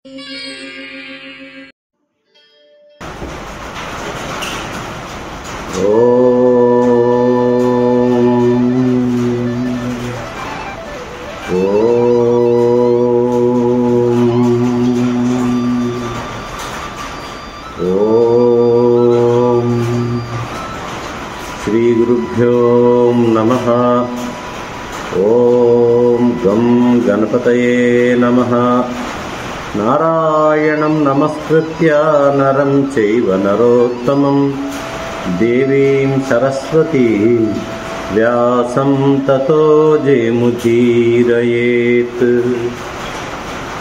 శ్రీ గురుభ్యో నమః. ఓం గం గణపతయే నమః. నారాయణం నమస్కృత్య నరం చైవ నరోత్తమం దేవీం సరస్వతీం వ్యాసం తతో జయముదీరయేత్.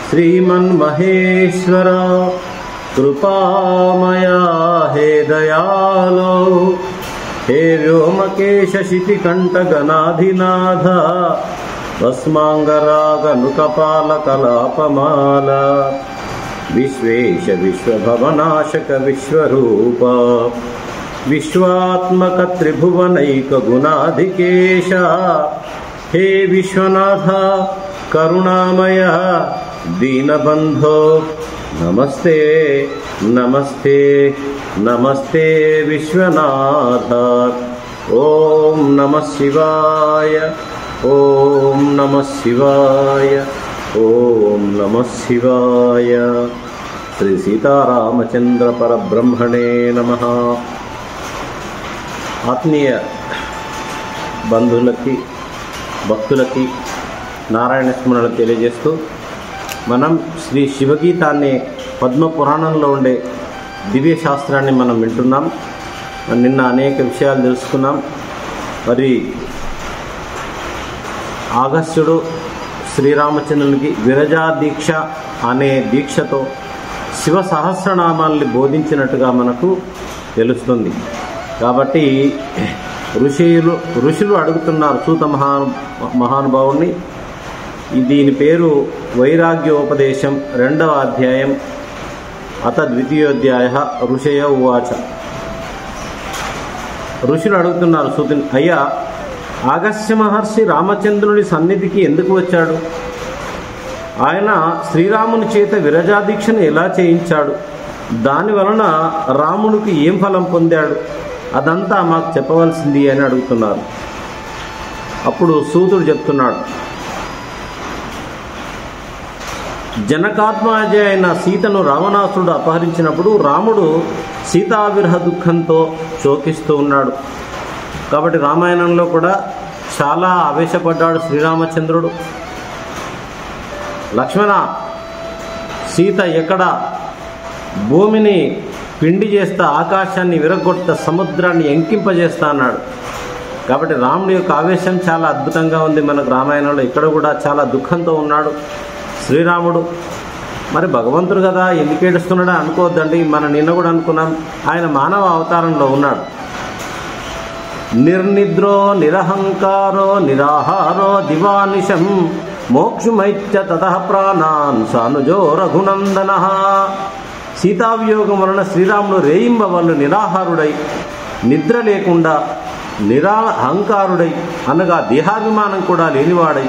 శ్రీమన్మహేశ్వర కృపామయా హే దయాలో హే వ్యోమకేశ శితికంఠగణాధినాథ భస్మాంగరాగనుకపాలకలాపమాల విశ్వేశ విశ్వభవనాశక విశ్వరూప విశ్వాత్మక త్రిభువనైక గుణాధికేశ హే విశ్వనాథ కరుణామయ దీనబంధో నమస్తే నమస్తే నమస్తే విశ్వనాథ. ఓం నమః శివాయ, ఓం నమః శివాయ, ఓం నమః శివాయ. శ్రీ సీతారామచంద్ర పరబ్రహ్మణే నమః. ఆత్మీయ బంధువులకి భక్తులకి నారాయణ స్మరణలు తెలియజేస్తూ మనం శ్రీ శివగీత అనే పద్మపురాణంలో ఉండే దివ్య శాస్త్రాన్ని మనం వింటున్నాం. నిన్న అనేక విషయాలు తెలుసుకున్నాం. మరి అగస్త్యుడు శ్రీరామచంద్రునికి విరజా దీక్ష అనే దీక్షతో శివ సహస్రనామాల్ని బోధించినట్టుగా మనకు తెలుస్తుంది. కాబట్టి ఋషులు అడుగుతున్నారు సూత మహానుభావుని. దీని పేరు వైరాగ్యోపదేశం, 2వ అధ్యాయం, అత ద్వితీయోధ్యాయ. ఋషయ ఉవాచ. ఋషులు అడుగుతున్నారు సూతుని, అయ్యా, అగస్త్య మహర్షి రామచంద్రుని సన్నిధికి ఎందుకు వచ్చాడు? ఆయన శ్రీరాముని చేత విరజాదీక్షను ఎలా చేయించాడు? దాని వలన రాముడికి ఏం ఫలం పొందాడు? అదంతా మాకు చెప్పవలసింది అని అడుగుతున్నారు. అప్పుడు సూతుడు చెప్తున్నాడు, జనకాత్మజ అయిన సీతను రావణాసురుడు అపహరించినప్పుడు రాముడు సీతావిరహ దుఃఖంతో శోకిస్తూ ఉన్నాడు. కాబట్టి రామాయణంలో కూడా చాలా ఆవేశపడ్డాడు శ్రీరామచంద్రుడు. లక్ష్మణ, సీత ఎక్కడ? భూమిని పిండి చేస్తా, ఆకాశాన్ని విరగొడతా, సముద్రాన్ని ఎంకింపజేస్తా అన్నాడు. కాబట్టి రాముడి యొక్క ఆవేశం చాలా అద్భుతంగా ఉంది మనకు రామాయణంలో. ఇక్కడ కూడా చాలా దుఃఖంతో ఉన్నాడు శ్రీరాముడు. మరి భగవంతుడు కదా, ఎందుకు ఏడుస్తున్నాడా అనుకోవద్దండి. మనం నిన్న కూడా అనుకున్నాం, ఆయన మానవ అవతారంలో ఉన్నాడు. నిర్నిద్రో నిరహంకారో నిరాహారో దివానిశం మోక్షుమైత్య తతః ప్రాణాన్ సానుజో రఘునందన. సీతావియోగం వలన శ్రీరాముడు రేయింబవళ్ళు నిరాహారుడై, నిద్ర లేకుండా నిరాహంకారుడై, అనగా దేహాభిమానం కూడా లేనివాడై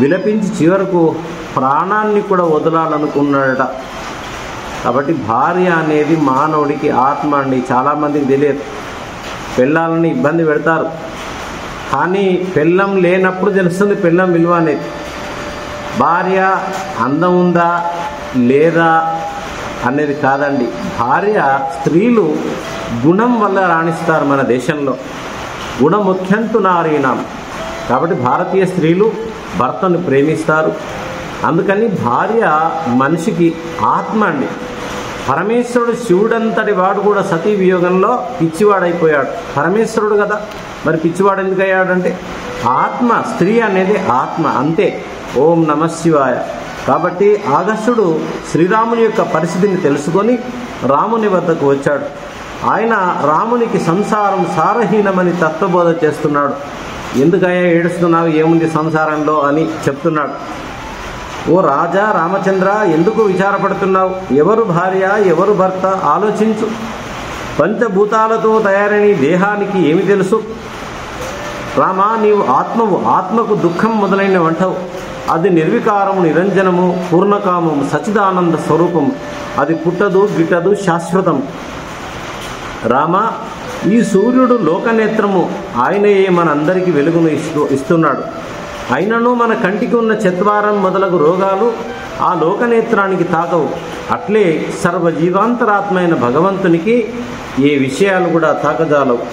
విలపించి చివరకు ప్రాణాన్ని కూడా వదలాలనుకున్నాడట. కాబట్టి భార్య అనేది మానవుడికి ఆత్మ అండి. చాలామందికి తెలియదు. పెళ్ళాలని ఇబ్బంది పెడతారు, కానీ పెళ్ళం లేనప్పుడు తెలుస్తుంది పెళ్ళం విలువ అనేది. భార్య అందం ఉందా లేదా అనేది కాదండి. భార్య, స్త్రీలు గుణం వల్ల రాణిస్తారు మన దేశంలో. గుణముఖ్యంతు నారీణం. కాబట్టి భారతీయ స్త్రీలు భర్తను ప్రేమిస్తారు. అందుకని భార్య మనిషికి ఆత్మ అండి. పరమేశ్వరుడు శివుడంతటి వాడు కూడా సతీ వియోగంలో పిచ్చివాడైపోయాడు. పరమేశ్వరుడు కదా, మరి పిచ్చివాడు ఎందుకు అయ్యాడంటే ఆత్మ, స్త్రీ అనేది ఆత్మ, అంతే. ఓం నమః శివాయ. కాబట్టి అగస్త్యుడు శ్రీరాముని యొక్క పరిస్థితిని తెలుసుకొని రాముని వద్దకు వచ్చాడు. ఆయన రామునికి సంసారం సారహీనమని తత్వబోధ చేస్తున్నాడు. ఎందుకయ్యా ఏడుస్తున్నావు, ఏముంది సంసారంలో అని చెప్తున్నాడు. ఓ రాజా రామచంద్ర, ఎందుకు విచారపడుతున్నావు? ఎవరు భార్య, ఎవరు భర్త ఆలోచించు. పంచభూతాలతో తయారైన దేహానికి ఏమి తెలుసు? రామా, నీవు ఆత్మవు, ఆత్మకు దుఃఖం మొదలైనవి అంటావు. అది నిర్వికారము, నిరంజనము, పూర్ణకామము, సచిదానంద స్వరూపము. అది పుట్టదు, గిట్టదు, శాశ్వతం. రామ, ఈ సూర్యుడు లోకనేత్రము, ఆయనయే మనందరికీ వెలుగును ఇస్తున్నాడు. అయినను మన కంటికి ఉన్న చత్వారం మొదలగు రోగాలు ఆ లోకనేత్రానికి తాకవు. అట్లే సర్వజీవాంతరాత్మైన భగవంతునికి ఏ విషయాలు కూడా తాకజాలవు.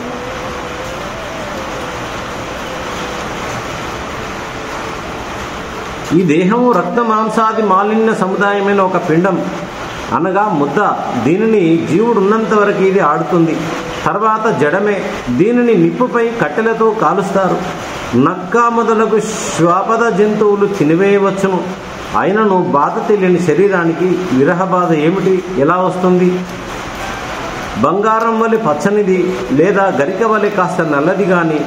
ఈ దేహము రక్త మాంసాది మాలిన్య సముదాయమైన ఒక పిండం, అనగా ముద్ద. దీనిని జీవుడు ఉన్నంత వరకు ఇది ఆడుతుంది. తర్వాత జడమే. దీనిని నిప్పుపై కట్టెలతో కాలుస్తారు. నక్క మొదలగు శ్వాపద జంతువులు తినివేయవచ్చును. అయినను బాధ తెలియని శరీరానికి విరహ బాధ ఏమిటి, ఎలా వస్తుంది? బంగారం వలె పచ్చనిది లేదా గరిక వలె కాస్త నల్లది గాని,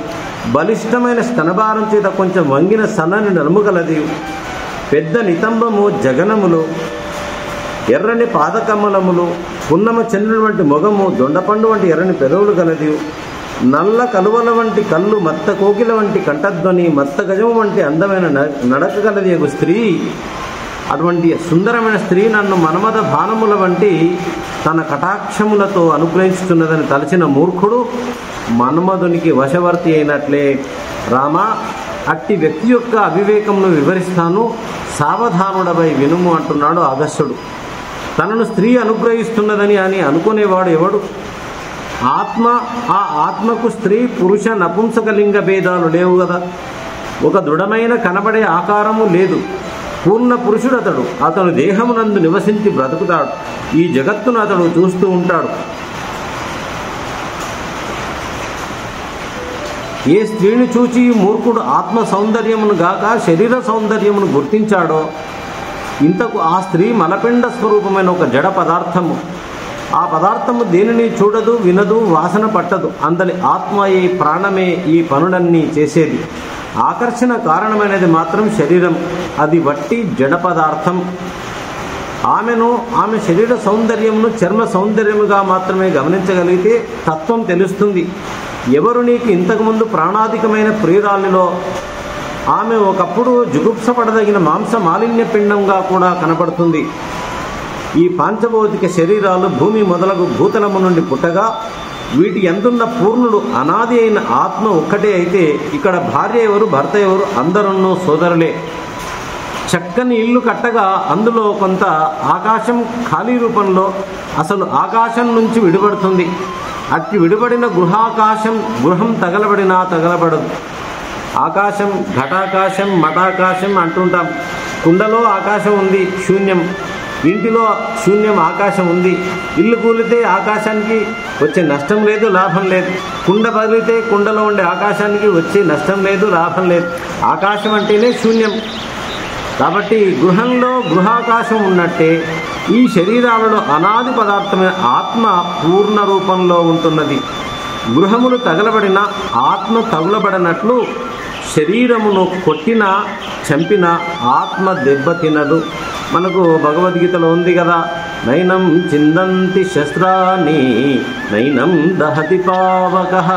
బలిష్టమైన స్తనభారం చేత కొంచెం వంగిన సన్నని నడుము గలది, పెద్ద నితంబము జగనములు, ఎర్రని పాదకమలములు, పున్నమ చంద్రుని వంటి మొగము, దొండపండు వంటి ఎర్రని పెదవులు గలది, నల్ల కలువల వంటి కళ్ళు, మత్త కోకిల వంటి కంఠధ్వని, మత్త గజము వంటి అందమైన నడక గలది స్త్రీ. అటువంటి సుందరమైన స్త్రీ నన్ను మన్మథ బాణముల వంటి తన కటాక్షములతో అనుగ్రహిస్తున్నదని తలచిన మూర్ఖుడు మన్మధునికి వశవర్తి అయినట్లే. రామ, అట్టి వ్యక్తి యొక్క అవివేకమును వివరిస్తాను, సావధానుడపై వినుము అంటున్నాడు అగస్త్యుడు. తనను స్త్రీ అనుగ్రహిస్తున్నదని అని అనుకునేవాడు ఎవడు? ఆ ఆత్మకు స్త్రీ పురుష నపుంసకలింగ భేదాలు లేవు కదా. ఒక దృఢమైన కనబడే ఆకారము లేదు. పూర్ణ పురుషుడు అతడు. అతను దేహమునందు నివసించి బ్రతుకుతాడు. ఈ జగత్తును అతడు చూస్తూ ఉంటాడు. ఏ స్త్రీని చూచి మూర్ఖుడు ఆత్మ సౌందర్యమును గాక శరీర సౌందర్యమును గుర్తించాడో, ఇంతకు ఆ స్త్రీ మలపిండ స్వరూపమైన ఒక జడ పదార్థము. ఆ పదార్థము దేనిని చూడదు, వినదు, వాసన పట్టదు. అందలి ఆత్మయే, ప్రాణమే ఈ పనులన్నీ చేసేది. ఆకర్షణ కారణమైనది మాత్రం శరీరం. అది వట్టి జడ పదార్థం. ఆమె శరీర సౌందర్యమును చర్మ సౌందర్యముగా మాత్రమే గమనించగలిగితే తత్వం తెలుస్తుంది. ఎవరు నీకు ఇంతకుముందు ప్రాణాధికమైన ప్రియురాలిలో ఆమె ఒకప్పుడు జుగుప్సపడదగిన మాంస మాలిన్య పిండంగా కూడా కనపడుతుంది. ఈ పాంచభౌతిక శరీరాలు భూమి మొదలగు భూతలము నుండి పుట్టగా వీటి ఎందున్న పూర్ణుడు అనాది అయిన ఆత్మ ఒక్కటే అయితే ఇక్కడ భార్య ఎవరు, భర్త ఎవరు? అందరూ సోదరులే. చక్కని ఇల్లు కట్టగా అందులో కొంత ఆకాశం ఖాళీ రూపంలో అసలు ఆకాశం నుంచి విడిపడుతుంది. అట్టి విడిపడిన గృహం తగలబడినా తగలబడదు. ఆకాశం ఘటాకాశం, మఠాకాశం అంటుంటాం. కుండలో ఆకాశం ఉంది, శూన్యం. ఇంటిలో శూన్యం, ఆకాశం ఉంది. ఇల్లు కూలితే ఆకాశానికి వచ్చే నష్టం లేదు, లాభం లేదు. కుండ పగిలితే కుండలో ఉండే ఆకాశానికి వచ్చే నష్టం లేదు, లాభం లేదు. ఆకాశం అంటేనే శూన్యం. కాబట్టి గృహంలో గృహాకాశం ఉన్నట్టే ఈ శరీరాలలో అనాది పదార్థమైన ఆత్మ పూర్ణ రూపంలో ఉంటున్నది. గృహములు తగలబడిన ఆత్మ తగులబడినట్లు శరీరమును కొట్టినా చంపినా ఆత్మ దెబ్బతినదు. మనకు భగవద్గీతలో ఉంది కదా, నైనం చిందంతి శస్త్రాన్ని నైనం దహతి పావకః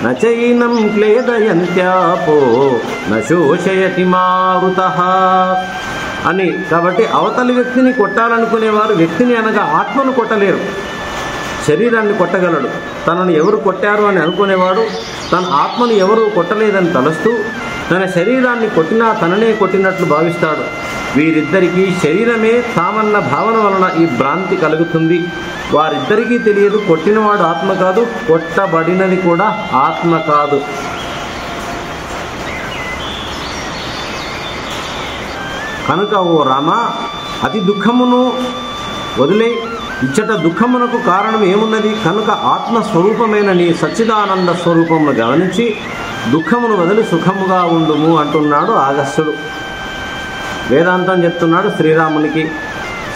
నచైనం క్లేదయంత్యాపో నశోషయతి మారుతః అని. కాబట్టి అవతలి వ్యక్తిని కొట్టాలనుకునేవారు వ్యక్తిని అనగా ఆత్మను కొట్టలేరు, శరీరాన్ని కొట్టగలడు. తనను ఎవరు కొట్టారు అని అనుకునేవాడు తన ఆత్మను ఎవరు కొట్టలేదని తలస్తూ తన శరీరాన్ని కొట్టినా తననే కొట్టినట్లు భావిస్తాడు. వీరిద్దరికీ శరీరమే తామన్న భావన వలన ఈ భ్రాంతి కలుగుతుంది. వారిద్దరికీ తెలియదు కొట్టినవాడు ఆత్మ కాదు, కొట్టబడినది కూడా ఆత్మ కాదు. కనుక ఓ రామ, అతి దుఃఖమును వదిలే ఇచ్చట దుఃఖమునకు కారణం ఏమున్నది? కనుక ఆత్మస్వరూపమైన నీ సచ్చిదానంద స్వరూపమును గమనించి దుఃఖమును వదిలి సుఖముగా ఉండుము అంటున్నాడు అగస్త్యుడు. వేదాంతం చెప్తున్నాడు శ్రీరామునికి.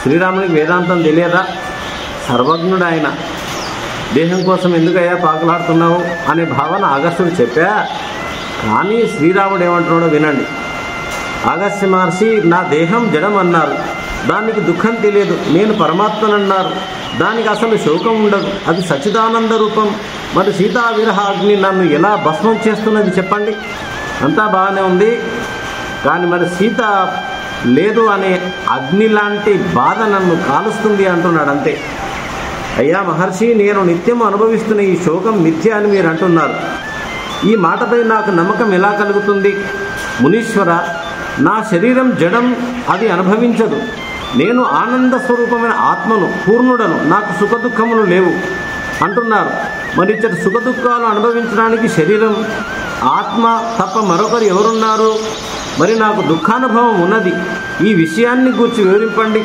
శ్రీరామునికి వేదాంతం తెలియదా? సర్వజ్ఞుడు ఆయన. దేహం కోసం ఎందుకయ్యా పాకులాడుతున్నావు అనే భావన అగస్త్యుడు చెప్పా. కానీ శ్రీరాముడు ఏమంటున్నాడో వినండి. అగస్త్య మహర్షి నా దేహం జడం అన్నారు, దానికి దుఃఖం తెలియదు. నేను పరమాత్మనన్నారు, దానికి అసలు శోకం ఉండదు, అది సచ్చిదానంద రూపం. మరి సీతా విరహ అగ్ని నన్ను ఎలా భస్మం చేస్తున్నది చెప్పండి? అంతా బాగానే ఉంది. కానీ మరి సీత లేదు అనే అగ్ని లాంటి బాధ నన్ను కాలుస్తుంది అంటున్నాడు అంతే. అయ్యా మహర్షి, నేను నిత్యం అనుభవిస్తున్న ఈ శోకం మిథ్య అని మీరు అంటున్నారు. ఈ మాటపై నాకు నమ్మకం ఎలా కలుగుతుంది? మునీశ్వర, నా శరీరం జడం, అది అనుభవించదు. నేను ఆనంద స్వరూపమైన ఆత్మను, పూర్ణుడను, నాకు సుఖదుఖములు లేవు అంటున్నారు. మరి ఇచ్చటి సుఖదుఖాలు అనుభవించడానికి శరీరం, ఆత్మ తప్ప మరొకరు ఎవరున్నారు? మరి నాకు దుఃఖానుభవం ఉన్నది, ఈ విషయాన్ని గురించి వివరింపండి.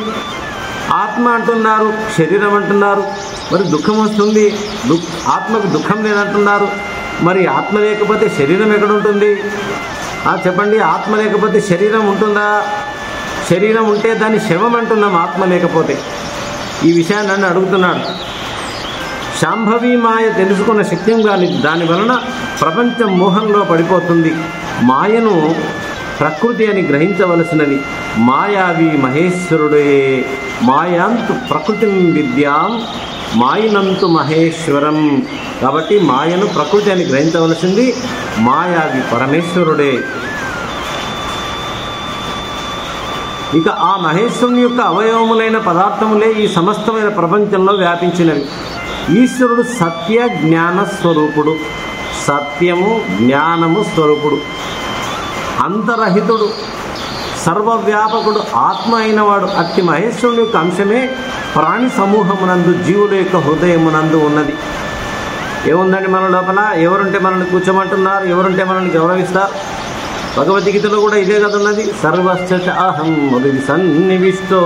ఆత్మ అంటున్నారు, శరీరం అంటున్నారు, మరి దుఃఖం వస్తుంది, ఆత్మకు దుఃఖం లేదంటున్నారు. మరి ఆత్మ లేకపోతే శరీరం ఎక్కడ ఉంటుంది? చెప్పండి, ఆత్మ లేకపోతే శరీరం ఉంటుందా? శరీరం ఉంటే దాన్ని శవం అంటున్నాం, ఆత్మ లేకపోతే. ఈ విషయాన్ని నన్ను అడుగుతున్నాడు. శాంభవి మాయ తెలుసుకున్న శక్యం కానీ దాని వలన ప్రపంచం మోహంలో పడిపోతుంది. మాయను ప్రకృతి అని గ్రహించవలసినది. మాయావి మహేశ్వరుడే, మాయాంతు ప్రకృతిం విద్యాం మాయనంతు మహేశ్వరం. కాబట్టి మాయను ప్రకృతి అని గ్రహించవలసింది. మాయావి పరమేశ్వరుడే. ఇక ఆ మహేశ్వరుని యొక్క అవయవములైన పదార్థములే ఈ సమస్తమైన ప్రపంచంలో వ్యాపించినవి. ఈశ్వరుడు సత్య జ్ఞాన స్వరూపుడు, సత్యము జ్ఞానము స్వరూపుడు, అంతరహితుడు, సర్వవ్యాపకుడు, ఆత్మ అయినవాడు. అట్టి మహేశ్వరుని యొక్క అంశమే ప్రాణి సమూహమునందు, జీవుల యొక్క హృదయమునందు ఉన్నది. ఏముందండి మన లోపల? ఎవరుంటే మనల్ని కూర్చోమంటున్నారు? ఎవరుంటే మనల్ని గౌరవిస్తారు? భగవద్గీతలో కూడా ఇదే కదా ఉన్నది. సర్వశ్చ అహం హృది సన్నివిష్టో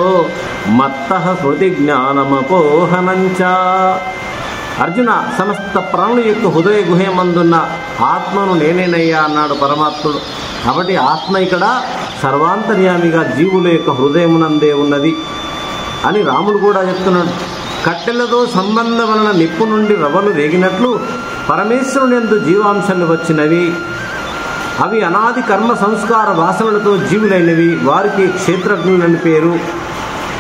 మత్తః స్మృతి జ్ఞానమపోహనంచ. అర్జున, సమస్త ప్రాణుల యొక్క హృదయ గుహ్యమందున్న ఆత్మను నేనేనయ్యా అన్నాడు పరమాత్ముడు. కాబట్టి ఆత్మ ఇక్కడ సర్వాంతర్యామిగా జీవుల యొక్క హృదయమునందే ఉన్నది అని రాముడు కూడా చెప్తున్నాడు. కట్టెలతో సంబంధం వలన నిప్పు నుండి రవ్వలు రేగినట్లు పరమేశ్వరుని యందు జీవాంశాలు వచ్చినవి. అవి అనాది కర్మ సంస్కార వాసనలతో జీవులైనవి. వారికి క్షేత్రజ్ఞులని పేరు.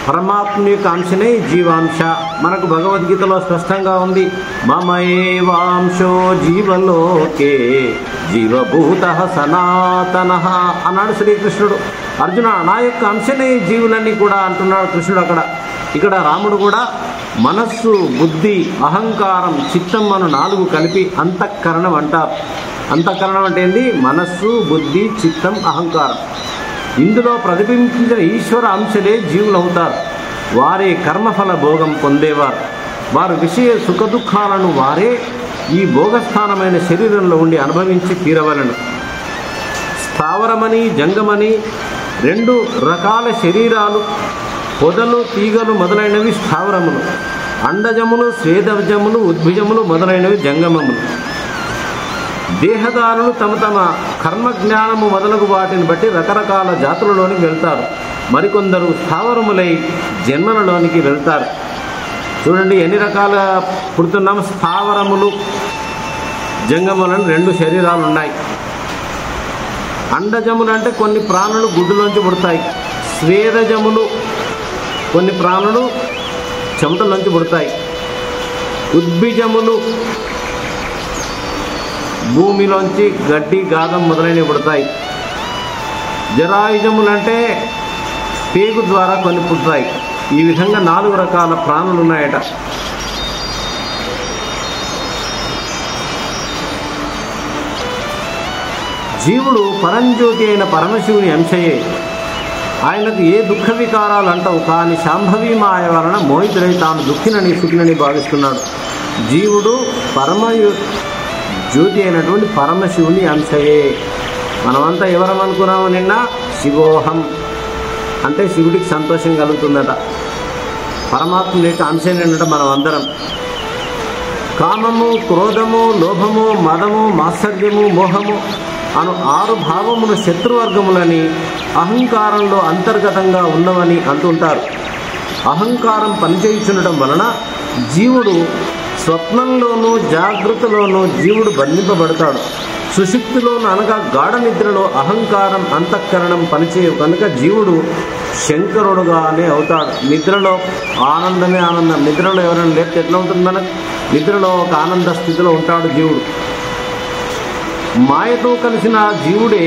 పరమాత్మ యొక్క అంశనే జీవాంశ. మనకు భగవద్గీతలో స్పష్టంగా ఉంది. మమయేవాంశో జీవలోకే జీవభూత సనాతన అన్నాడు శ్రీకృష్ణుడు. అర్జున, నా యొక్క అంశనే జీవులన్నీ కూడా అంటున్నాడు కృష్ణుడు అక్కడ. ఇక్కడ రాముడు కూడా మనస్సు, బుద్ధి, అహంకారం, చిత్తం అను 4 కలిపి అంతఃకరణం అంటారు. అంతఃకరణం అంటే ఏంది? మనస్సు, బుద్ధి, చిత్తం, అహంకారం. ఇందులో ప్రతిబింబించిన ఈశ్వర అంశలే జీవులవుతారు. వారే కర్మఫల భోగం పొందేవారు. వారు విషయ సుఖదుఖాలను వారే ఈ భోగస్థానమైన శరీరంలో ఉండి అనుభవించి తీరవలను. స్థావరమని, జంగమని 2 రకాల శరీరాలు, పొదలు, తీగలు మొదలైనవి స్థావరములు. అండజములు, స్వేదజములు, ఉద్భిజములు మొదలైనవి జంగమములు. దేహదారులు తమ తమ కర్మజ్ఞానము మొదలగు వాటిని బట్టి రకరకాల జాతులలోనికి వెళ్తారు. మరికొందరు స్థావరములై జన్మలలోనికి వెళ్తారు. చూడండి ఎన్ని రకాల పుడుతున్నాము. స్థావరములు, జంగములను 2 శరీరాలు ఉన్నాయి. అండజములు అంటే కొన్ని ప్రాణులు గుడ్డులోంచి పుడతాయి. స్వేదజములు కొన్ని ప్రాణులు చెమటలోంచి పుడతాయి. ఉద్భిజములు భూమిలోంచి గడ్డి, గాదం మొదలైనవి పుడతాయి. జరాయుజములు అంటే పేగు ద్వారా కొన్ని పుడతాయి. ఈ విధంగా 4 రకాల ప్రాణులు ఉన్నాయట. జీవుడు పరంజ్యోతి అయిన పరమశివుని అంశయే. ఆయనకు ఏ దుఃఖ వికారాలు అంటవు. కానీ శాంభవి మాయ వలన మోహితుడై తాను దుఃఖినని సుఖినని భావిస్తున్నాడు. జీవుడు పరమ జ్యోతి అయినటువంటి పరమశివుని అంశయే. మనమంతా ఎవరం అనుకున్నాము నిన్న? శివోహం అంటే శివుడికి సంతోషం కలుగుతుందట. పరమాత్మ యొక్క అంశేనట మనం అందరం. కామము, క్రోధము, లోభము, మదము, మాత్సర్యము, మోహము అను 6 భావములు శత్రువర్గములని అహంకారంలో అంతర్గతంగా ఉన్నవని అంటుంటారు. అహంకారం పనిచేయుచుండటం వలన జీవుడు స్వప్నంలోనూ జాగృతిలోనూ జీవుడు బంధింపబడతాడు. సుషుప్తిలోను అనగా గాఢ నిద్రలో అహంకారం, అంతఃకరణం పనిచేయవు కనుక జీవుడు శంకరుడుగానే అవుతాడు. నిద్రలో ఆనందమే ఆనందం. నిద్రలో ఎవరైనా లేకపోతే ఎట్లా ఉంటుంది మనకు? నిద్రలో ఒక ఆనంద స్థితిలో ఉంటాడు జీవుడు. మాయతో కలిసిన జీవుడే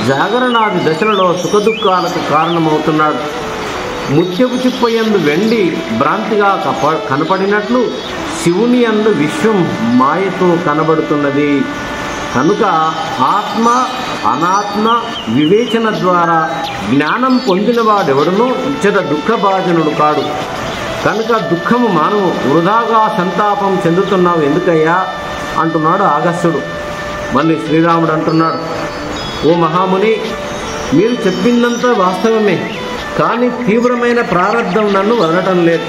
జాగరణాది దశలలో సుఖదుఖాలకు కారణమవుతున్నాడు. ముత్యపు చిప్పయందు వెండి భ్రాంతిగా కనపడినట్లు శివుని యందు విశ్వం మాయతో కనబడుతున్నది. కనుక ఆత్మ అనాత్మ వివేచన ద్వారా జ్ఞానం పొందినవాడెవడునో ఇచ్చట దుఃఖభాజనుడు కాడు. కనుక దుఃఖము మానవు. వృధాగా సంతాపం చెందుతున్నావు ఎందుకయ్యా అంటున్నాడు ఆగస్త్యుడు. మళ్ళీ శ్రీరాముడు అంటున్నాడు, ఓ మహాముని, మీరు చెప్పిందంతా వాస్తవమే, కానీ తీవ్రమైన ప్రారంధం నన్ను వదలటం లేదు.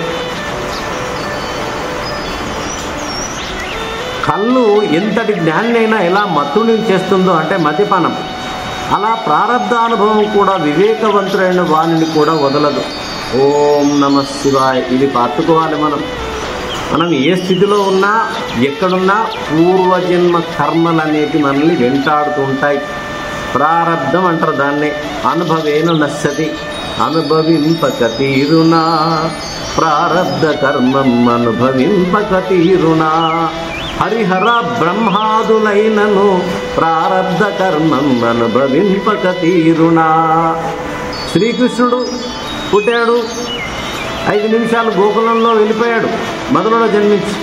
కళ్ళు ఎంతటి జ్ఞానినైనా ఎలా మత్తుని చేస్తుందో అంటే మద్యపానం, అలా ప్రారంధానుభవం కూడా వివేకవంతుడైన వాణిని కూడా వదలదు. ఓం నమ శివాయ. ఇది పట్టుకోవాలి. మనం ఏ స్థితిలో ఉన్నా ఎక్కడున్నా పూర్వజన్మ కర్మలు అనేవి మనల్ని వెంటాడుతూ ఉంటాయి. ప్రారబ్ధం అంటారు దాన్నే. అనుభవేన నశ్యతి అనుభవింపక తీరునా, ప్రారబ్ధ కర్మం అనుభవింపక తీరునా. హరిహర బ్రహ్మాదులైనను ప్రారబ్ధ కర్మం అనుభవింపక తీరునా. శ్రీకృష్ణుడు పుట్టాడు, 5 నిమిషాలు గోకులంలో వెళ్ళిపోయాడు. మధురలో జన్మించి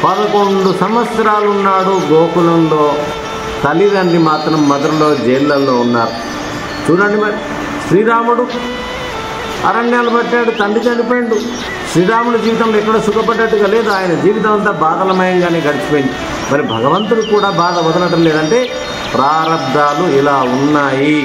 11 సంవత్సరాలు ఉన్నాడు గోకులంలో. తల్లిదండ్రి మాత్రం మధురలో జైళ్ళల్లో ఉన్నారు. చూడండి మరి, శ్రీరాముడు అరణ్యాలు పట్టాడు, తండ్రి చనిపోయాడు. శ్రీరాముడి జీవితంలో ఎక్కడ సుఖపడ్డట్టుగా లేదు. ఆయన జీవితం అంతా బాధలమయంగానే గడిచిపోయింది. మరి భగవంతుడు కూడా బాధ వదలటం లేదంటే ప్రారబ్ధాలు ఇలా ఉన్నాయి.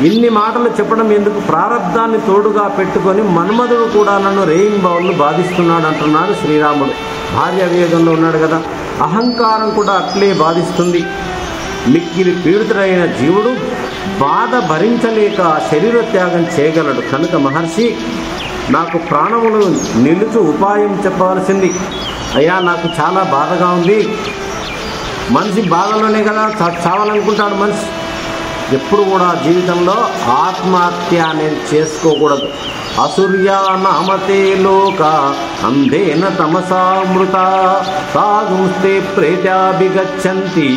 ఇన్ని మాటలు చెప్పడం ఎందుకు? ప్రారబ్ధాన్ని తోడుగా పెట్టుకొని మన్మధుడు కూడా నన్ను రేయింబావులను బాధిస్తున్నాడు అంటున్నాడు శ్రీరాముడు. భార్య వియోగంలో ఉన్నాడు కదా. అహంకారం కూడా అట్లే బాధిస్తుంది. మిక్కిలి పీడితుడైన జీవుడు బాధ భరించలేక శరీర త్యాగం చేయగలడు. కనుక మహర్షి, నాకు ప్రాణములు నిలుచు ఉపాయం చెప్పవలసింది. అయ్యా, నాకు చాలా బాధగా ఉంది. మనిషి బాధలోనే కదా చావాలనుకుంటాడు మనిషి. ఎప్పుడు కూడా జీవితంలో ఆత్మహత్య అనేది చేసుకోకూడదు. అసూర్యా నామతే లోక అంధేన తమసామృత సాగుస్తే ప్రేత్యాభిగచ్చంతి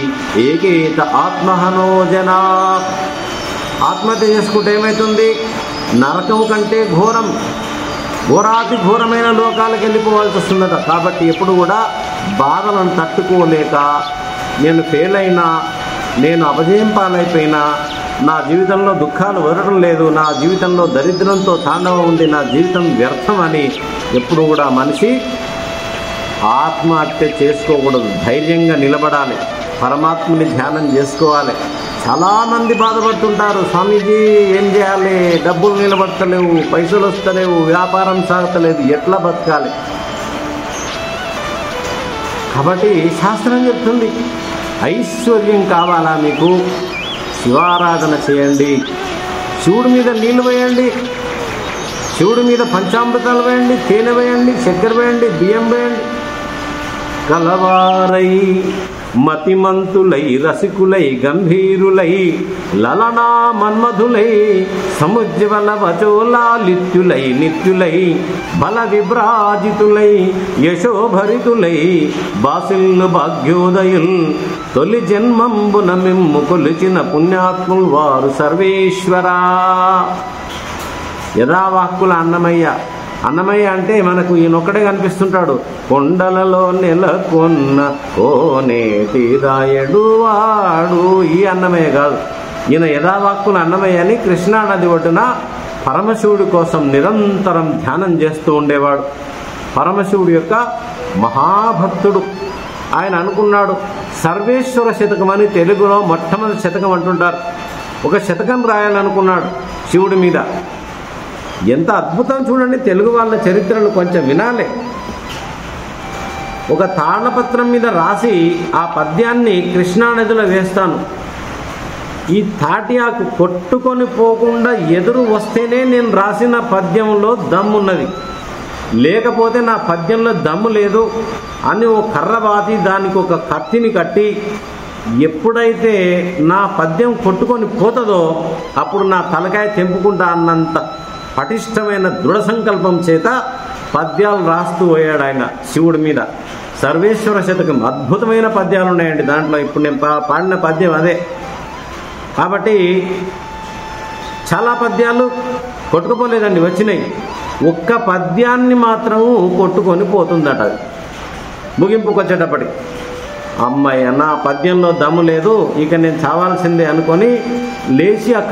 ఏకేత ఆత్మహనోజనా. ఆత్మహత్య చేసుకుంటే ఏమవుతుంది? నరకం కంటే ఘోరాతి ఘోరమైన లోకాలకు వెళ్ళిపోవాల్సి వస్తుందట. కాబట్టి ఎప్పుడు కూడా బాధలను తట్టుకోలేక నేను ఫెయిల్ అయినా, నేను అపజయం పాలైపోయినా, నా జీవితంలో దుఃఖాలు వదలడం లేదు, నా జీవితంలో దరిద్రంతో తాండవం ఉంది, నా జీవితం వ్యర్థం అని ఎప్పుడు కూడా మనిషి ఆత్మహత్య చేసుకోకూడదు. ధైర్యంగా నిలబడాలి, పరమాత్మని ధ్యానం చేసుకోవాలి. చాలామంది బాధపడుతుంటారు, స్వామీజీ ఏం చేయాలి, డబ్బులు నిలబడతలేవు, పైసలు వస్తలేవు, వ్యాపారం సాగతలేదు, ఎట్లా బతకాలి? కాబట్టి శాస్త్రం చెప్తుంది, ఐశ్వర్యం కావాలా మీకు? శివారాధన చేయండి, శివుడి మీద నీళ్లు వేయండి, శివుడి మీద పంచామృతాలు వేయండి, తేనె వేయండి, చక్కెర వేయండి, బియ్యం వేయండి. కలవారై మతిమంతులై రసికులై గంభీరులై లలనా మన్మధులై సముజ్వల వచోలాలిత్యులై నిత్యులై బల విభ్రాజితులై యశోభరితులై బాసిల్లు భాగ్యోదయుల్ తొలి జన్మంబున మిమ్ము కొలిచిన పుణ్యాత్ములు వారు సర్వేశ్వరా. యథావాక్కుల అన్నమయ్య అంటే మనకు ఈయనొక్కడే కనిపిస్తుంటాడు. కొండలలో నెలకొన్న కోనేటి రాయడు వాడు ఈ అన్నమయ్య కాదు. ఈయన యథావాక్కుల అన్నమయ్య అని కృష్ణానది ఒడ్డున పరమశివుడి కోసం నిరంతరం ధ్యానం చేస్తూ ఉండేవాడు. పరమశివుడి యొక్క మహాభక్తుడు. ఆయన అనుకున్నాడు, సర్వేశ్వర శతకం అని తెలుగులో మొట్టమొదటి శతకం అంటుంటారు. ఒక శతకం రాయాలనుకున్నాడు శివుడి మీద. ఎంత అద్భుతం చూడండి, తెలుగు వాళ్ళ చరిత్రను కొంచెం వినాలి. ఒక తాళపత్రం మీద రాసి ఆ పద్యాన్ని కృష్ణానదిలో వేస్తాను, ఈ తాటి ఆకు కొట్టుకొని పోకుండా ఎదురు వస్తేనే నేను రాసిన పద్యంలో దమ్మున్నది, లేకపోతే నా పద్యంలో దమ్ము లేదు అని ఓ కర్ర బాతి దానికి ఒక కత్తిని కట్టి ఎప్పుడైతే నా పద్యం కొట్టుకొని పోతుందో అప్పుడు నా తలకాయ తెంపుకుంటా అన్నంత పటిష్టమైన దృఢ సంకల్పం చేత పద్యాలు రాస్తూ పోయాడు ఆయన శివుడి మీద. సర్వేశ్వర శతకం అద్భుతమైన పద్యాలు ఉన్నాయండి దాంట్లో. ఇప్పుడు నేను పాడిన పద్యం అదే. కాబట్టి చాలా పద్యాలు కొట్టుకుపోలేదండి, వచ్చినాయి. ఒక్క పద్యాన్ని మాత్రం కొట్టుకొని పోతుందట. అది ముగింపుకు వచ్చేటప్పటికి అమ్మాయి నా పద్యంలో దమ్ము లేదు, ఇక నేను చావాల్సిందే అనుకొని లేచి ఆ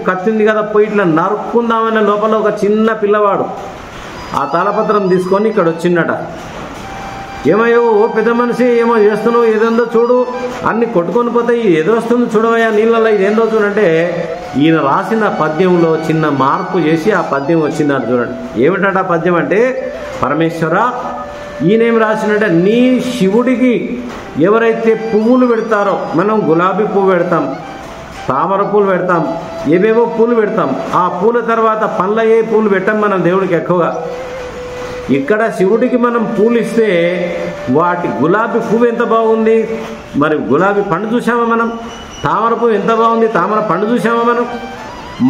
కత్తింది కదా పోయి ఇట్లా నరుక్కుందామనే లోపల ఒక చిన్న పిల్లవాడు ఆ తాళపత్రం తీసుకొని ఇక్కడ వచ్చిందట. ఏమయ్యో ఓ పెద్ద మనిషి ఏమో చేస్తున్నావు, ఏదేందో చూడు, అన్ని కొట్టుకొని పోతాయి, ఎదురొస్తుంది చూడవయ్యా నీళ్ళల్లో, ఇదేందో చూడంటే ఈయన రాసిన పద్యంలో చిన్న మార్పు చేసి ఆ పద్యం వచ్చిందట. చూడండి ఏమిటంటే ఆ పద్యం అంటే, పరమేశ్వర ఈయనేం రాసినట్టే, నీ శివుడికి ఎవరైతే పువ్వులు పెడతారో, మనం గులాబీ పువ్వు పెడతాం, తామర పూలు పెడతాం, ఏవేవో పూలు పెడతాం, ఆ పూల తర్వాత పండ్ల ఏ పూలు పెట్టాం మనం దేవుడికి ఎక్కువగా. ఇక్కడ శివుడికి మనం పూలు ఇస్తే వాటి గులాబీ పువ్వు ఎంత బాగుంది, మరి గులాబీ పండు చూసామా మనం, తామర పువ్వు ఎంత బాగుంది, తామర పండు చూసామా మనం,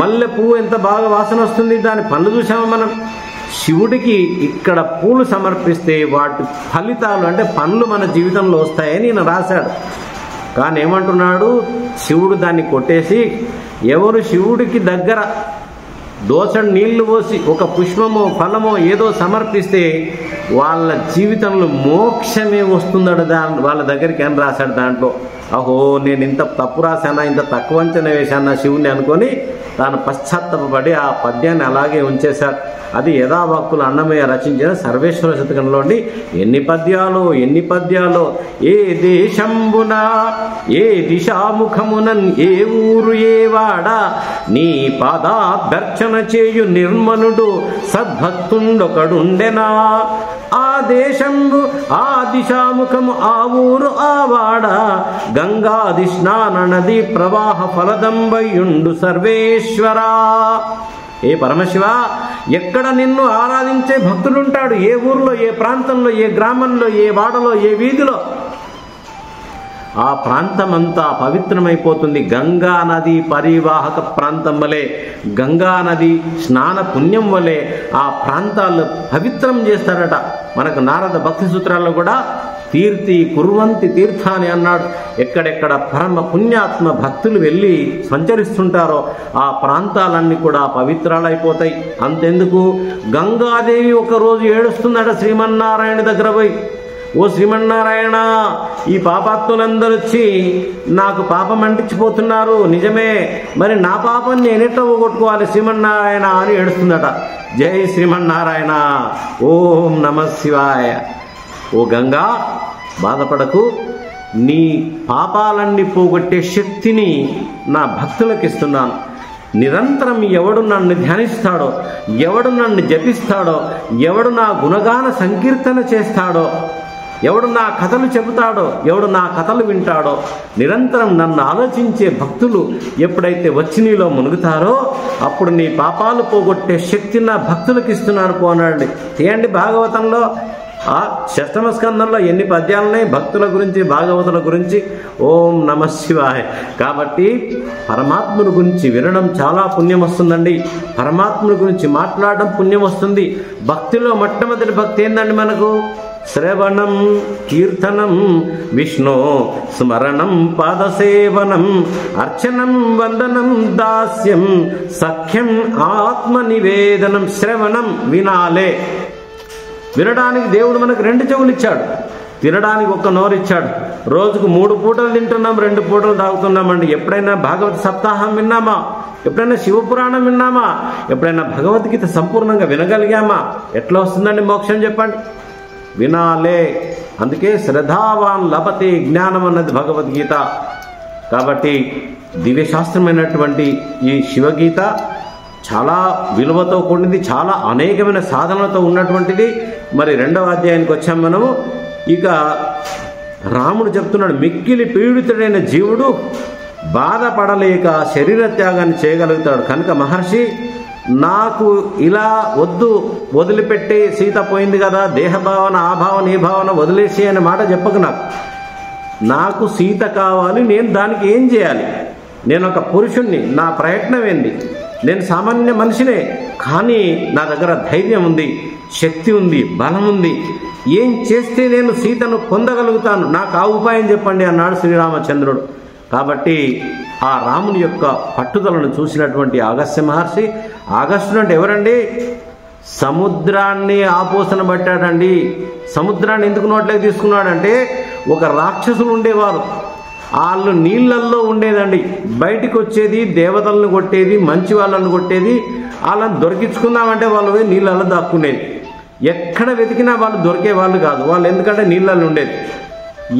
మల్లె పువ్వు ఎంత బాగా వాసన వస్తుంది, దాని పండు చూసామా మనం. శివుడికి ఇక్కడ పూలు సమర్పిస్తే వాటి ఫలితాలు అంటే పండ్లు మన జీవితంలో వస్తాయని ఈయన రాశాడు. కానీ ఏమంటున్నాడు, శివుడు దాన్ని కొట్టేసి ఎవరు శివుడికి దగ్గర దోసడి నీళ్లు పోసి ఒక పుష్పమో ఫలమో ఏదో సమర్పిస్తే వాళ్ళ జీవితంలో మోక్షమే వస్తుందట వాళ్ళ దగ్గరికి అని రాశాడు. దాంట్లో అహో నేను ఇంత తప్పు రాశానా, ఇంత తక్కువ అంచనా వేశానా శివుని అనుకొని తాను పశ్చాత్తాపడి ఆ పద్యాన్ని అలాగే ఉంచేశారు. అది యథావాక్కులు అన్నమయ్య రచించిన సర్వేశ్వర శతకంలోని ఎన్ని పద్యాలో ఏ దేశంబున ఏ దిశాముఖమునన్ ఏ ఊరు ఏ వాడ నీ పాదాభ్యర్చన చేయు నిర్మలుడు సద్భక్తుండొకడుండెనా. ఆ దేశంబు ఆ దిశాముఖము ఆ ఊరు ఆ వాడ గంగాది స్నాన నది ప్రవాహ ఫలదంబయుండు సర్వేశ్వరా. ఏ పరమశివ, ఎక్కడ నిన్ను ఆరాధించే భక్తులుంటాడు, ఏ ఊర్లో, ఏ ప్రాంతంలో, ఏ గ్రామంలో, ఏ వాడలో, ఏ వీధిలో, ఆ ప్రాంతమంతా పవిత్రమైపోతుంది. గంగా నది పరివాహక ప్రాంతం వలె, గంగా నది స్నాన పుణ్యం వలె ఆ ప్రాంతాలు పవిత్రం చేస్తారట. మనకు నారద భక్తి సూత్రాల్లో కూడా తీర్థి కుర్వంతి తీర్థాన్ని అన్నాడు. ఎక్కడెక్కడ పరమ పుణ్యాత్మ భక్తులు వెళ్ళి సంచరిస్తుంటారో ఆ ప్రాంతాలన్నీ కూడా పవిత్రాలైపోతాయి. అంతెందుకు, గంగాదేవి ఒకరోజు ఏడుస్తుందట శ్రీమన్నారాయణ దగ్గర పోయి, ఓ శ్రీమన్నారాయణ, ఈ పాపాత్ములందరూ వచ్చి నాకు పాపం అంటించిపోతున్నారు, నిజమే, మరి నా పాపం నేనెట్లా పోగొట్టుకోవాలి శ్రీమన్నారాయణ అని ఏడుస్తుందట. జై శ్రీమన్నారాయణ, ఓం నమ శివాయ. ఓ గంగా, బాధపడకు, నీ పాపాలన్నీ పోగొట్టే శక్తిని నా భక్తులకు ఇస్తున్నాను. నిరంతరం ఎవడు నన్ను ధ్యానిస్తాడో, ఎవడు నన్ను జపిస్తాడో, ఎవడు నా గుణగాన సంకీర్తన చేస్తాడో, ఎవడు నా కథలు చెబుతాడో, ఎవడు నా కథలు వింటాడో, నిరంతరం నన్ను ఆలోచించే భక్తులు ఎప్పుడైతే వచ్చి నీలో మునుగుతారో అప్పుడు నీ పాపాలు పోగొట్టే శక్తి నా భక్తులకు ఇస్తున్నాను పోనాడు. తీయండి భాగవతంలో ఆ షష్టమ స్కందంలో ఎన్ని పద్యాలున్నాయి భక్తుల గురించి, భాగవతుల గురించి. ఓం నమ శివాయ. కాబట్టి పరమాత్ముని గురించి వినడం చాలా పుణ్యం వస్తుందండి, పరమాత్ముని గురించి మాట్లాడడం పుణ్యం వస్తుంది. భక్తిలో మొట్టమొదటి భక్తి ఏందండి మనకు? శ్రవణం, కీర్తనం, విష్ణు స్మరణం, పాదసేవనం, అర్చనం, వందనం, దాస్యం, సఖ్యం, ఆత్మ నివేదనం. శ్రవణం వినాలే, వినడానికి దేవుడు మనకు 2 చెవులు ఇచ్చాడు, తినడానికి 1 నోరు ఇచ్చాడు. రోజుకు 3 పూటలు తింటున్నాం, 2 పూటలు తాగుతున్నామండి. ఎప్పుడైనా భాగవత సప్తాహం విన్నామా? ఎప్పుడైనా శివపురాణం విన్నామా? ఎప్పుడైనా భగవద్గీత సంపూర్ణంగా వినగలిగామా? ఎట్లా వస్తుందండి మోక్షం చెప్పండి? వినాలే. అందుకే శ్రద్ధావాన్ లభతే జ్ఞానం అన్నది భగవద్గీత. కాబట్టి దివ్యశాస్త్రమైనటువంటి ఈ శివగీత చాలా విలువతో కూడింది, చాలా అనేకమైన సాధనలతో ఉన్నటువంటిది. మరి 2వ అధ్యాయానికి వచ్చాం మనము. ఇక రాముడు చెప్తున్నాడు, మిక్కిలి పీడితుడైన జీవుడు బాధపడలేక శరీర త్యాగాన్ని చేయగలుగుతాడు. కనుక మహర్షి, నాకు ఇలా వద్దు, వదిలిపెట్టి సీత పోయింది కదా, దేహభావన, ఆ భావన, ఈ భావన వదిలేసి అనే మాట చెప్పకు. నాకు సీత కావాలి, నేను దానికి ఏం చేయాలి? నేను ఒక పురుషుణ్ణి, నా ప్రయత్నం ఏంది? నేను సామాన్య మనిషినే, కానీ నా దగ్గర ధైర్యం ఉంది, శక్తి ఉంది, బలం ఉంది. ఏం చేస్తే నేను సీతను పొందగలుగుతాను? నాకు ఆ ఉపాయం చెప్పండి అన్నాడు శ్రీరామచంద్రుడు. కాబట్టి ఆ రాముని యొక్క పట్టుదలను చూసినటువంటి అగస్త్య మహర్షి, అగస్త్యుడు అంటే ఎవరండి? సముద్రాన్ని ఆపోసన పట్టాడండి. సముద్రాన్ని ఎందుకు నోట్లోకి తీసుకున్నాడంటే, ఒక రాక్షసులు ఉండేవారు, వాళ్ళు నీళ్ళల్లో ఉండేదండి, బయటికి వచ్చేది, దేవతలను కొట్టేది, మంచి వాళ్ళను కొట్టేది, వాళ్ళని దొరికించుకుందామంటే వాళ్ళు పోయి నీళ్ళల్లో దాక్కునేది. ఎక్కడ వెతికినా వాళ్ళు దొరికే వాళ్ళు కాదు, వాళ్ళు ఎందుకంటే నీళ్ళల్లో ఉండేది.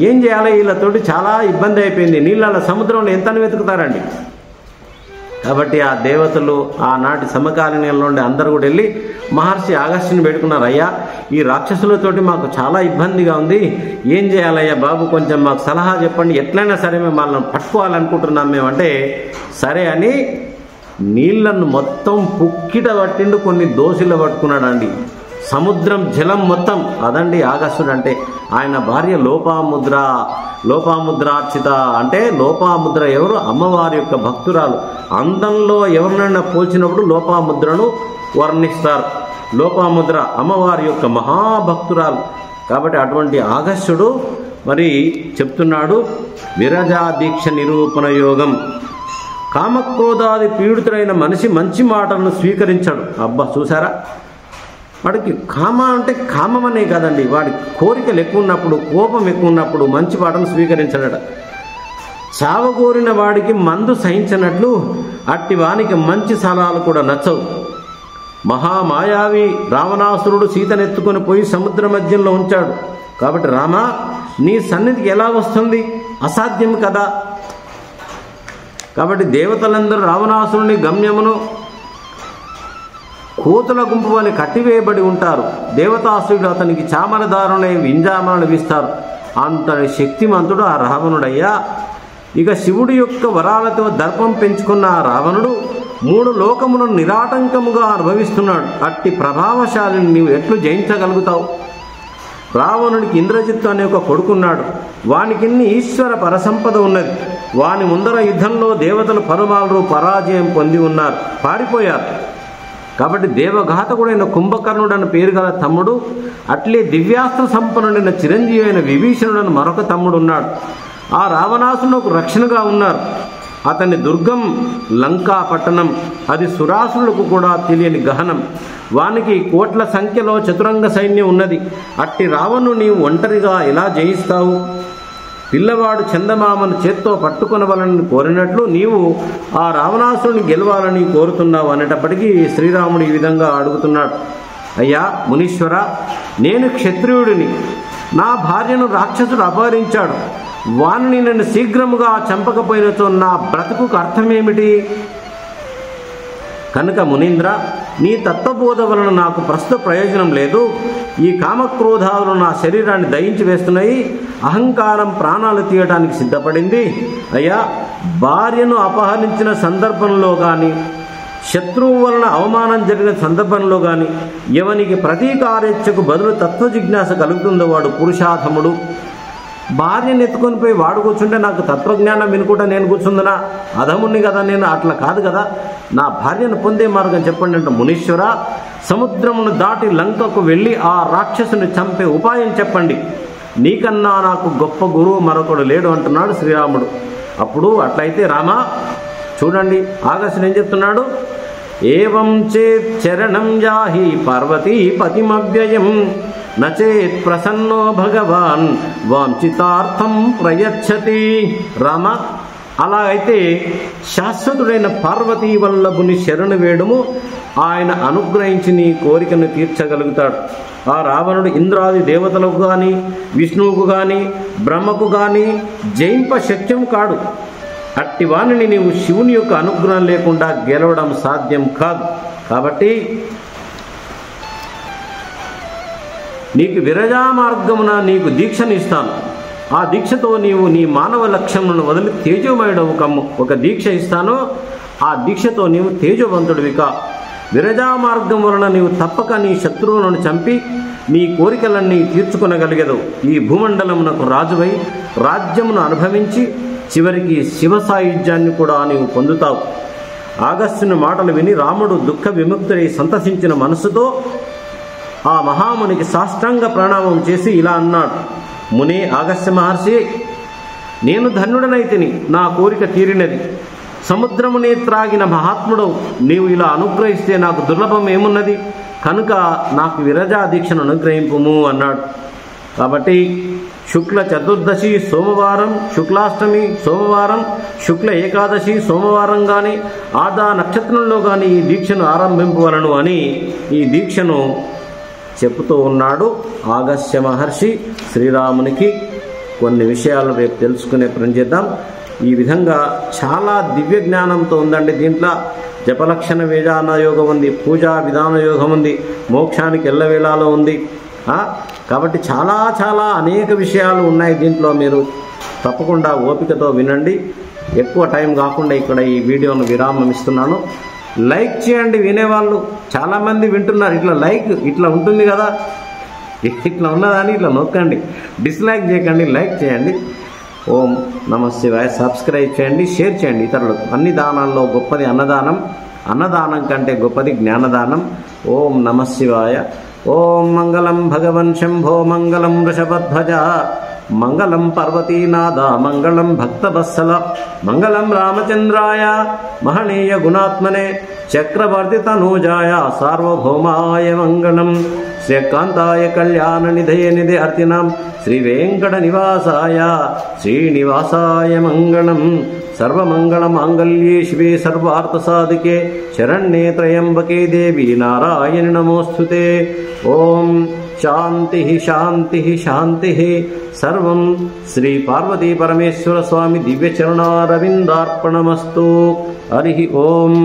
ఏం చేయాలి, వీళ్ళతోటి చాలా ఇబ్బంది అయిపోయింది. నీళ్ళ సముద్రంలో ఎంతని వెతుకుతారండి. కాబట్టి ఆ దేవతలు ఆనాటి సమకాలీనంలో ఉండే అందరూ కూడా వెళ్ళి మహర్షి అగస్త్యుని పెట్టుకున్నారు. అయ్యా, ఈ రాక్షసులతోటి మాకు చాలా ఇబ్బందిగా ఉంది, ఏం చేయాలయ్యా బాబు, కొంచెం మాకు సలహా చెప్పండి, ఎట్లయినా సరే మేము వాళ్ళని పట్టుకోవాలనుకుంటున్నాం మేమంటే, సరే అని నీళ్లను మొత్తం పుక్కిట పట్టిండు, కొన్ని దోశలు పట్టుకున్నాడు అండి. సముద్రం జలం మొత్తం అదండి అగస్త్యుడు అంటే. ఆయన భార్య లోపాముద్రార్చిత అంటే లోపాముద్ర ఎవరు? అమ్మవారి యొక్క భక్తురాలు. అందంలో ఎవరినైనా పోల్చినప్పుడు లోపాముద్రను వర్ణిస్తారు. లోపాముద్ర అమ్మవారి యొక్క మహాభక్తురాలు. కాబట్టి అటువంటి అగస్త్యుడు మరి చెప్తున్నాడు, విరజా దీక్ష నిరూపణ యోగం. కామక్రోధాది పీడితుడైన మనిషి మంచి మాటలను స్వీకరించాడు. అబ్బా, చూసారా, వాడికి కామ అంటే కామమనే కాదండి, వాడి కోరికలు ఎక్కువ ఉన్నప్పుడు, కోపం ఎక్కువ ఉన్నప్పుడు మంచి మాటను స్వీకరించాడట. చావగోరిన వాడికి మందు సహించినట్లు అట్టి వానికి మంచి సలహాలు కూడా నచ్చవు. మహామాయావి రావణాసురుడు సీతనెత్తుకొని పోయి సముద్ర మధ్యంలో ఉంచాడు. కాబట్టి రామా, నీ సన్నిధికి ఎలా వస్తుంది? అసాధ్యం కదా. కాబట్టి దేవతలందరూ రావణాసురుని గమ్యమును కోతుల గుంపు వలె కట్టివేయబడి ఉంటారు. దేవతాసురుడు అతనికి చామరదారునే వింజామరణ వీస్తారు. అంతటి శక్తిమంతుడు ఆ రావణుడయ్యా. ఇక శివుడి యొక్క వరాలతో దర్పం పెంచుకున్న ఆ రావణుడు 3 లోకములను నిరాటంకముగా అనుభవిస్తున్నాడు. అట్టి ప్రభావశాలిని నీవు ఎట్లు జయించగలుగుతావు? రావణుడికి ఇంద్రజిత్తు అనే ఒక కొడుకున్నాడు. వానికిన్ని ఈశ్వర పరసంపద ఉన్నది. వాని ముందర యుద్ధంలో దేవతలు పలుమార్లు పరాజయం పొంది ఉన్నారు, పారిపోయారు. కాబట్టి దేవఘాతకుడైన కుంభకర్ణుడన్న పేరు గల తమ్ముడు, అట్లే దివ్యాస్త్ర సంపన్నుడైన చిరంజీవి అయిన విభీషణుడని మరొక తమ్ముడు ఉన్నాడు. ఆ రావణాసురునకు రక్షణగా ఉన్నారు. అతని దుర్గం లంకా పట్టణం. అది సురాసురులకు కూడా తెలియని గహనం. వానికి కోట్ల సంఖ్యలో చతురంగ సైన్యం ఉన్నది. అట్టి రావణుని నీవు ఒంటరిగా ఎలా జయిస్తావు? పిల్లవాడు చందమామను చేత్తో పట్టుకొనవలని కోరినట్లు నీవు ఆ రావణాసురుని గెలవాలని కోరుతున్నావు అనేటప్పటికీ శ్రీరాముడు ఈ విధంగా అడుగుతున్నాడు. అయ్యా మునీశ్వర, నేను క్షత్రియుడిని, నా భార్యను రాక్షసుడు అపహరించాడు. వానిని నేను శీఘ్రముగా చంపకపోయినతో నా బ్రతుకుకు అర్థమేమిటి? కనుక మునీంద్ర, నీ తత్వబోధ వలన నాకు ప్రస్తుత ప్రయోజనం లేదు. ఈ కామక్రోధాలు నా శరీరాన్ని దయించి వేస్తున్నాయి. అహంకారం ప్రాణాలు తీయడానికి సిద్ధపడింది. అయ్యా, భార్యను అపహరించిన సందర్భంలో కానీ, శత్రువు వలన అవమానం జరిగిన సందర్భంలో కానీ ఎవనికి ప్రతీకారేచ్ఛకు బదులు తత్వజిజ్ఞాస కలుగుతుందో వాడు పురుషాధముడు. భార్యను ఎత్తుకొని పోయి వాడు కూర్చుంటే నాకు తత్వజ్ఞానం వినుకుంటా నేను కూర్చుందనా? అధముణ్ణి కదా నేను, అట్లా కాదు కదా. నా భార్యను పొందే మార్గం చెప్పండి అంటే, మునీశ్వర, సముద్రమును దాటి లంకకు వెళ్ళి ఆ రాక్షసుని చంపే ఉపాయం చెప్పండి. నీకన్నా నాకు గొప్ప గురువు మరొకడు లేడు అంటున్నాడు శ్రీరాముడు. అప్పుడు అట్లయితే రామా చూడండి, అగస్త్యుడు ఏం చెప్తున్నాడు? ఏవం చేత్ చరణం యాహి పార్వతీ పతిమవ్యయం నచేత్ ప్రసన్నో భగవాన్ వాంఛితార్థం ప్రయచ్చతి. రామ, అలా అయితే శాశ్వతుడైన పార్వతీ వల్లభుని శరణు వేడుము, ఆయన అనుగ్రహించి నీ కోరికను తీర్చగలుగుతాడు. ఆ రావణుడు ఇంద్రాది దేవతలకు కానీ, విష్ణువుకు కానీ, బ్రహ్మకు కానీ జయింప శక్యం కాడు. అట్టి వాణిని నీవు శివుని యొక్క అనుగ్రహం లేకుండా గెలవడం సాధ్యం కాదు. కాబట్టి నీకు విరజా మార్గమున నీకు దీక్షను ఇస్తాను. ఆ దీక్షతో నీవు నీ మానవ లక్ష్యములను వదిలి తేజోమయుడవు కమ్ము. ఒక దీక్ష ఇస్తాను, ఆ దీక్షతో నీవు తేజవంతుడివి కా. విరజా మార్గం వలన నీవు తప్పక నీ శత్రువులను చంపి నీ కోరికలన్నీ తీర్చుకొనగలిగెదవు. ఈ భూమండలమునకు రాజువై రాజ్యమును అనుభవించి చివరికి శివ సాయుధ్యాన్ని కూడా నీవు పొందుతావు. అగస్త్యుని మాటలు విని రాముడు దుఃఖ విముక్తుడై సంతసించిన మనసుతో ఆ మహామునికి సాష్టాంగ ప్రణామం చేసి ఇలా అన్నాడు. ముని అగస్త్య మహర్షి, నేను ధన్యుడనైతిని, నా కోరిక తీరినది. సముద్రమునే త్రాగిన మహాత్ముడు నీవు ఇలా అనుగ్రహిస్తే నాకు దుర్లభం ఏమున్నది, కనుక నాకు విరజా దీక్షను అనుగ్రహింపుము అన్నాడు. కాబట్టి శుక్ల చతుర్దశి సోమవారం, శుక్లాష్టమి సోమవారం, శుక్ల ఏకాదశి సోమవారం కానీ ఆదా నక్షత్రంలో కానీ ఈ దీక్షను ఆరంభింపవలను అని ఈ దీక్షను చెబుతూ ఉన్నాడు అగస్త్య మహర్షి శ్రీరామునికి. కొన్ని విషయాలు రేపు తెలుసుకునే ప్రయత్నం చేద్దాం. ఈ విధంగా చాలా దివ్య జ్ఞానంతో ఉందండి. దీంట్లో జపలక్షణ విధాన యోగం ఉంది, పూజా విధాన యోగం ఉంది, మోక్షానికి ఎల్లవేళలో ఉంది. కాబట్టి చాలా చాలా అనేక విషయాలు ఉన్నాయి దీంట్లో. మీరు తప్పకుండా ఓపికతో వినండి. ఎక్కువ టైం కాకుండా ఇక్కడ ఈ వీడియోను విరామం ఇస్తున్నాను. లైక్ చేయండి, వినేవాళ్ళు చాలామంది వింటున్నారు. ఇట్లా లైక్ ఇట్లా ఉంటుంది కదా, ఇట్లా ఉన్నదాన్ని ఇట్లా నొక్కండి. డిస్లైక్ చేయకండి, లైక్ చేయండి. ఓం నమ శివాయ. సబ్స్క్రైబ్ చేయండి, షేర్ చేయండి ఇతరులకు. అన్ని దానాల్లో గొప్పది అన్నదానం, అన్నదానం కంటే గొప్పది జ్ఞానదానం. ఓం నమ శివాయ. ఓం మంగళం భగవన్ శంభో, మంగళం వృషభధ్వజ, మంగళం పర్వతీనాథ, మంగళం భక్తవత్సల, మంగళం రామచంద్రాయ మహనీయ గుణాత్మనే, చక్రవర్తి తనూజాయ సార్వభౌమాయ మంగళం, శ్రీకాంతాయ కళ్యాణ నిధయ నిధి అర్తినాం, శ్రీ వెంకట నివాసాయ శ్రీనివాసాయ మంగళం. సర్వమంగళ మాంగళ్యే శివే సర్వార్థ సాధికే శరణ్యే త్రయంబకే దేవి నారాయణి నమోస్తుతే. ఓం శాంతి శాంతి శాంతి. సర్వం శ్రీ పార్వతీ పరమేశ్వర స్వామి దివ్య చరణారవిందార్పణమస్తు. హరి ఓం.